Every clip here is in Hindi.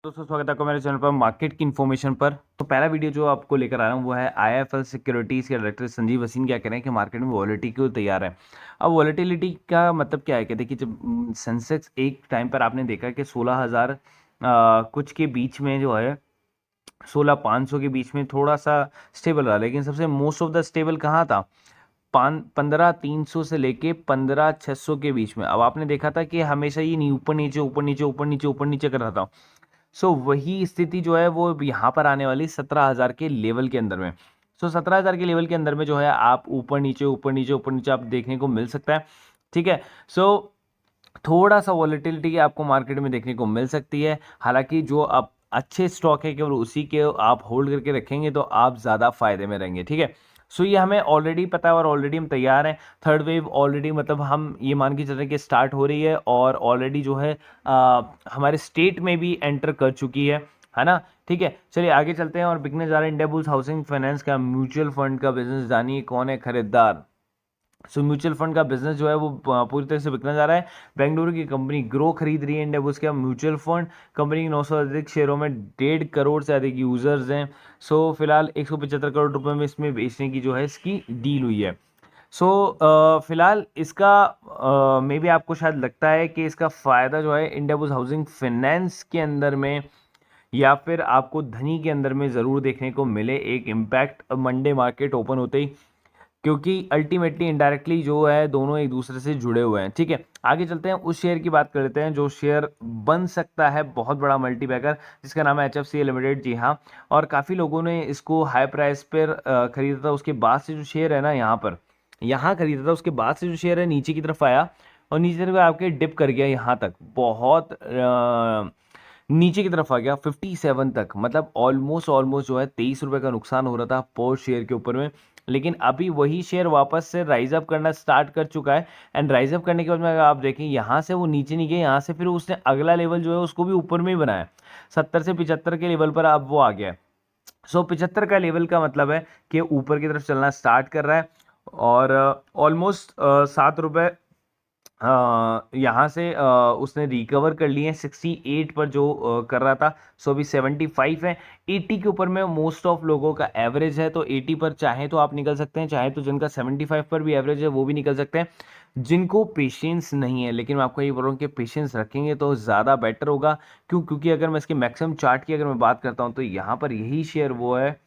दोस्तों स्वागत है आपका मेरे चैनल पर मार्केट की इन्फॉर्मेशन पर। तो पहला वीडियो जो आपको लेकर आ रहा हूँ वो है आईएफएल सिक्योरिटीज़ के डायरेक्टर संजीव वसीन क्या कह रहे हैं कि मार्केट में वॉलेटिलिटी क्यों तैयार है। अब वॉलेटिलिटी का मतलब क्या है कि देखिए जब सेंसेक्स एक टाइम पर आपने देखा कि 16,000 कुछ के बीच में जो है 16,500 के बीच में थोड़ा सा स्टेबल रहा, लेकिन सबसे मोस्ट ऑफ द स्टेबल कहाँ था, 15,300 से लेके 15,600 के बीच में। अब आपने देखा था कि हमेशा ये नहीं ऊपर नीचे ऊपर नीचे ऊपर नीचे ऊपर नीचे कर रहा था। वही स्थिति जो है वो यहाँ पर आने वाली 17,000 के लेवल के अंदर में। 17,000 के लेवल के अंदर में जो है आप ऊपर नीचे ऊपर नीचे ऊपर नीचे आप देखने को मिल सकता है। ठीक है। थोड़ा सा वॉलेटिलिटी आपको मार्केट में देखने को मिल सकती है। हालांकि जो आप अच्छे स्टॉक है केवल उसी के आप होल्ड करके रखेंगे तो आप ज़्यादा फायदे में रहेंगे। ठीक है। ये हमें ऑलरेडी पता है और ऑलरेडी हम तैयार हैं। थर्ड वेव ऑलरेडी मतलब हम ये मान के चल रहे हैं कि स्टार्ट हो रही है और ऑलरेडी जो है हमारे स्टेट में भी एंटर कर चुकी है ना। ठीक है, चलिए आगे चलते हैं और बिकने जा रहे हैं इंडिया बुल्स हाउसिंग फाइनेंस का म्यूचुअल फंड का बिजनेस। जानिए कौन है खरीदार। म्यूचुअल फंड का बिजनेस जो है वो पूरी तरह से बिकने जा रहा है। बेंगलुरु की कंपनी ग्रो खरीद रही है इंडिया बुल्स का म्यूचुअल फंड। कंपनी के 900 अधिक शेयरों में 1.5 करोड़ से अधिक यूजर्स हैं। फिलहाल 175 करोड़ रुपए में इसमें बेचने की जो है इसकी डील हुई है। फिलहाल इसका मे भी आपको शायद लगता है कि इसका फ़ायदा जो है इंडिया बुल्स हाउसिंग फाइनेंस के अंदर में या फिर आपको धनी के अंदर में ज़रूर देखने को मिले एक इम्पैक्ट मंडे मार्केट ओपन होते ही, क्योंकि अल्टीमेटली इनडायरेक्टली जो है दोनों एक दूसरे से जुड़े हुए हैं। ठीक है, आगे चलते हैं, उस शेयर की बात कर लेते हैं जो शेयर बन सकता है बहुत बड़ा मल्टीबैगर, जिसका नाम है HFCL लिमिटेड। जी हाँ, और काफ़ी लोगों ने इसको हाई प्राइस पर खरीदा था। उसके बाद से जो शेयर है ना यहाँ खरीदा था, उसके बाद से जो शेयर है नीचे की तरफ आया और नीचे की तरफ आपके डिप कर गया यहाँ तक, बहुत नीचे की तरफ आ गया 57 तक। मतलब ऑलमोस्ट जो है 23 रुपए का नुकसान हो रहा था पर शेयर के ऊपर में। लेकिन अभी वही शेयर वापस से राइज अप करना स्टार्ट कर चुका है। एंड राइज अप करने के बाद में अगर आप देखें यहाँ से वो नीचे नहीं गया, यहाँ से फिर उसने अगला लेवल जो है उसको भी ऊपर में ही बनाया। 70 से 75 के लेवल पर अब वो आ गया है। 75 का लेवल का मतलब है कि ऊपर की तरफ चलना स्टार्ट कर रहा है और ऑलमोस्ट 7 रुपये यहाँ से उसने रिकवर कर लिए हैं 68 पर जो कर रहा था। अभी 75 है। 80 के ऊपर में मोस्ट ऑफ लोगों का एवरेज है, तो 80 पर चाहे तो आप निकल सकते हैं, चाहे तो जिनका 75 पर भी एवरेज है वो भी निकल सकते हैं। जिनको पेशेंस नहीं है, लेकिन मैं आपको ये बोल रहा हूँ कि पेशेंस रखेंगे तो ज़्यादा बेटर होगा। क्योंकि अगर मैं इसके मैक्सिमम चार्ट की अगर मैं बात करता हूँ तो यहाँ पर यही शेयर वो है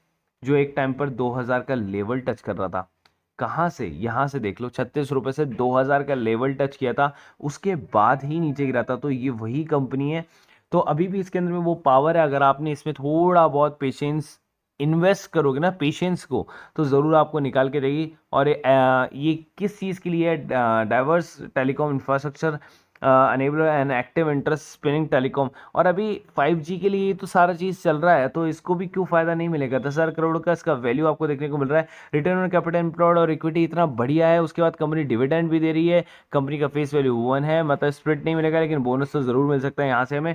जो एक टाइम पर 2000 का लेवल टच कर रहा था। कहाँ से, यहाँ से देख लो, 36 रुपए से 2000 का लेवल टच किया था, उसके बाद ही नीचे गिरा था। तो ये वही कंपनी है। तो अभी भी इसके अंदर में वो पावर है। अगर आपने इसमें थोड़ा बहुत पेशेंस इन्वेस्ट करोगे ना, पेशेंस को, तो ज़रूर आपको निकाल के देगी। और ये किस चीज़ के लिए है, diverse telecom infrastructure enable and active interest spinning telecom. और अभी 5G के लिए तो सारा चीज़ चल रहा है, तो इसको भी क्यों फायदा नहीं मिलेगा। 10,000 करोड़ का इसका वैल्यू आपको देखने को मिल रहा है। रिटर्न ऑन कैपिटल एम्प्लॉयड और इक्विटी इतना बढ़िया है। उसके बाद कंपनी डिविडेंड भी दे रही है। कंपनी का फेस वैल्यू 1 है, मतलब स्प्लिट नहीं मिलेगा लेकिन बोनस तो जरूर मिल सकता है यहाँ से हमें।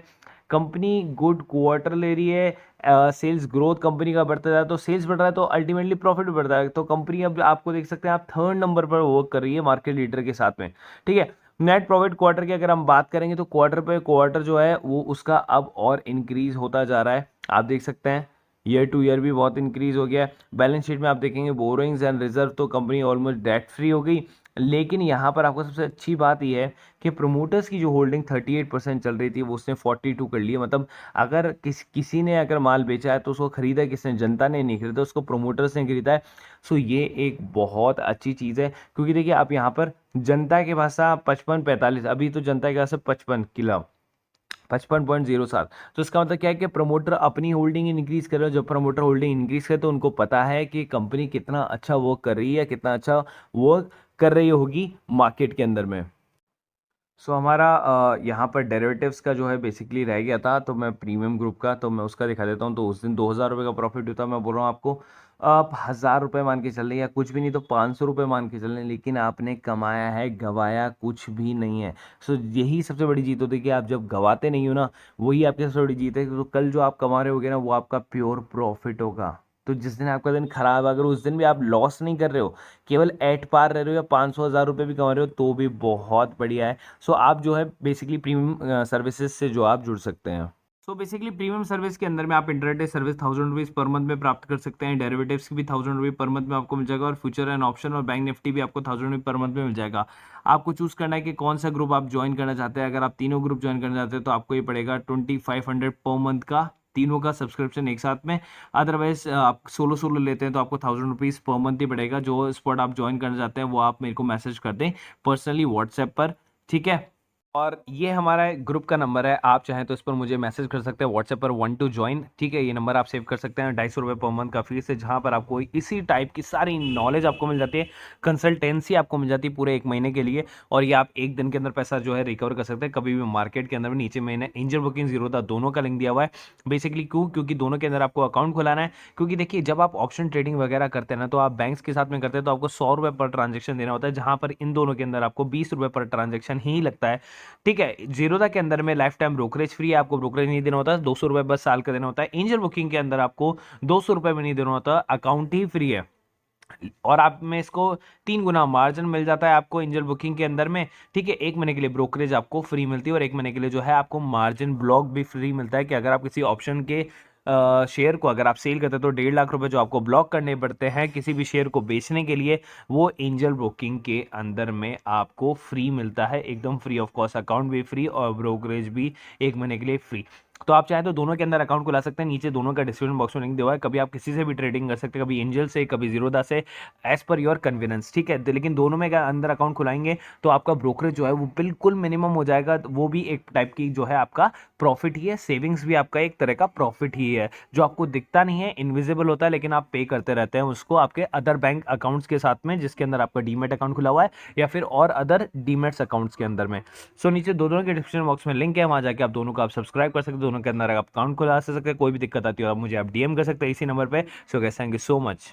कंपनी गुड क्वार्टर ले रही है। सेल्स ग्रोथ कंपनी का बढ़ता है, तो सेल्स बढ़ रहा है तो अल्टीमेटली प्रॉफिट भी बढ़ता है। तो कंपनी अब आपको देख सकते हैं आप 3rd नंबर पर वर्क कर रही है मार्केट लीडर के साथ में। ठीक है, नेट प्रॉफिट क्वार्टर की अगर हम बात करेंगे तो क्वार्टर पे क्वार्टर जो है वो उसका अब और इंक्रीज होता जा रहा है। आप देख सकते हैं ईयर टू ईयर भी बहुत इंक्रीज हो गया है। बैलेंस शीट में आप देखेंगे बोरोइंग्स एंड रिजर्व तो कंपनी ऑलमोस्ट डेट फ्री हो गई। लेकिन यहाँ पर आपको सबसे अच्छी बात यह है कि प्रोमोटर्स की जो होल्डिंग 38% चल रही थी वो उसने 42 कर ली है। मतलब अगर किसी ने अगर माल बेचा है तो उसको खरीदा किसने, जनता ने नहीं खरीदा, उसको प्रोमोटर्स ने खरीदा है। ये एक बहुत अच्छी चीज़ है। क्योंकि देखिए आप यहाँ पर जनता के पास 55-45, अभी तो जनता के पास 55 किला 55.07। तो इसका मतलब क्या है कि प्रमोटर अपनी होल्डिंग इंक्रीज कर रहे हो। जब प्रमोटर होल्डिंग इंक्रीज करे तो उनको पता है कि कंपनी कितना अच्छा वर्क कर रही है, कितना अच्छा वर्क कर रही होगी मार्केट के अंदर में। हमारा यहाँ पर डेरिवेटिव्स का जो है बेसिकली रह गया था, तो मैं प्रीमियम ग्रुप का तो मैं उसका दिखा देता हूँ। तो उस दिन 2,000 रुपये का प्रॉफिट होता, मैं बोल रहा हूँ आपको आप 1,000 रुपये मान के चल रहे या कुछ भी नहीं तो 500 रुपये मान के चल रहे, लेकिन आपने कमाया है, गवाया कुछ भी नहीं है। यही सबसे बड़ी जीत होती है कि आप जब गवाते नहीं हो ना, वही आपकी सबसे बड़ी जीत है। तो कल जो आप कमा रहे होगे ना वो आपका प्योर प्रॉफिट होगा। तो जिस दिन आपका दिन खराब, अगर उस दिन भी आप लॉस नहीं कर रहे हो, केवल एट पार रह रहे हो या 500-1,000 रुपये भी कमा रहे हो तो भी बहुत बढ़िया है। आप जो है बेसिकली प्रीमियम सर्विसेज से जो आप जुड़ सकते हैं। सो बेसिकली प्रीमियम सर्विस के अंदर में आप intraday service 1000 rupees per month में प्राप्त कर सकते हैं। डेरिवेटिव्स की भी 1000 रुपये पर मंथ में आपको मिल जाएगा और फ्यूचर एंड ऑप्शन और बैंक निफ्टी भी आपको 1000 रुपये पर मंथ में मिल जाएगा। आपको चूज करना है कि कौन सा ग्रुप आप ज्वाइन करना चाहते हैं। अगर आप तीनों ग्रुप ज्वाइन करना चाहते हैं तो आपको ये पड़ेगा 2500 पर मंथ का, तीनों का सब्सक्रिप्शन एक साथ में। अदरवाइज आप सोलो सोलो लेते हैं तो आपको 1000 रुपीज़ पर मंथ ही पड़ेगा। जो स्पॉट आप ज्वाइन करना चाहते हैं वो आप मेरे को मैसेज कर दें पर्सनली व्हाट्सएप पर, ठीक है। और ये हमारा ग्रुप का नंबर है, आप चाहें तो इस पर मुझे मैसेज कर सकते हैं व्हाट्सएप पर 1 टू ज्वाइन, ठीक है। ये नंबर आप सेव कर सकते हैं। 250 रुपये पर मंथ का फीस है, जहां पर आपको इसी टाइप की सारी नॉलेज आपको मिल जाती है, कंसल्टेंसी आपको मिल जाती है पूरे 1 महीने के लिए। और ये आप 1 दिन के अंदर पैसा जो है रिकवर कर सकते हैं कभी भी मार्केट के अंदर में। नीचे मैंने एंजल ब्रोकिंग जीरोधा दोनों का लिंक दिया हुआ है। बेसिकली क्योंकि दोनों के अंदर आपको अकाउंट खुलाना है। क्योंकि देखिए जब आप ऑप्शन ट्रेडिंग वगैरह करते हैं ना, तो आप बैंक्स के साथ में करते हैं तो आपको 100 रुपये पर ट्रांजेक्शन देना होता है, जहां पर इन दोनों के अंदर आपको 20 रुपये पर ट्रांजेक्शन ही लगता है, ठीक है। जीरोधा के अंदर में लाइफ टाइम ब्रोकरेज फ्री है, आपको ब्रोकरेज नहीं देना होता, 200 रुपये बस साल का देना होता है। एंजल बुकिंग के अंदर आपको 200 रुपये भी नहीं देना होता, अकाउंट ही फ्री है। और आप में इसको 3 गुना मार्जिन मिल जाता है आपको एंजल बुकिंग के अंदर में, ठीक है। 1 महीने के लिए ब्रोकरेज आपको फ्री मिलती है और 1 महीने के लिए जो है आपको मार्जिन ब्लॉक भी फ्री मिलता है। कि अगर आप किसी ऑप्शन के शेयर को अगर आप सेल करते हैं तो 1.5 लाख रुपए जो आपको ब्लॉक करने पड़ते हैं किसी भी शेयर को बेचने के लिए, वो एंजल ब्रोकिंग के अंदर में आपको फ्री मिलता है, एकदम फ्री ऑफ कॉस्ट। अकाउंट भी फ्री और ब्रोकरेज भी 1 महीने के लिए फ्री। तो आप चाहें तो दोनों के अंदर अकाउंट खुला सकते हैं, नीचे दोनों का डिस्क्रिप्शन बॉक्स में लिंक दिया हुआ है। कभी आप किसी से भी ट्रेडिंग कर सकते हैं, कभी एंजल से, कभी जीरोधा से, एज पर योर कन्वीनियंस, ठीक है। लेकिन दोनों में अंदर अकाउंट खुलाएंगे तो आपका ब्रोकरेज जो है वो बिल्कुल मिनिमम हो जाएगा। वो भी एक टाइप की जो है आपका प्रॉफिट ही है, सेविंग्स भी आपका एक तरह का प्रॉफिट ही है, जो आपको दिखता नहीं है, इनविजिबल होता है, लेकिन आप पे करते रहते हैं उसको आपके अदर बैंक अकाउंट्स के साथ में, जिसके अंदर आपका डीमेट अकाउंट खुला हुआ है या फिर और अदर डीमेट्स अकाउंट्स के अंदर में। सो नीचे दोनों के डिस्क्रिप्शन बॉक्स में लिंक है, वहां जाके आप दोनों को आप सब्सक्राइब कर सकते हैं, दोनों के अंदर आप अकाउंट खुला सकते हैं। कोई भी दिक्कत आती हो आप मुझे आप डीएम कर सकते हैं इसी नंबर पे। So guys, thank you so much.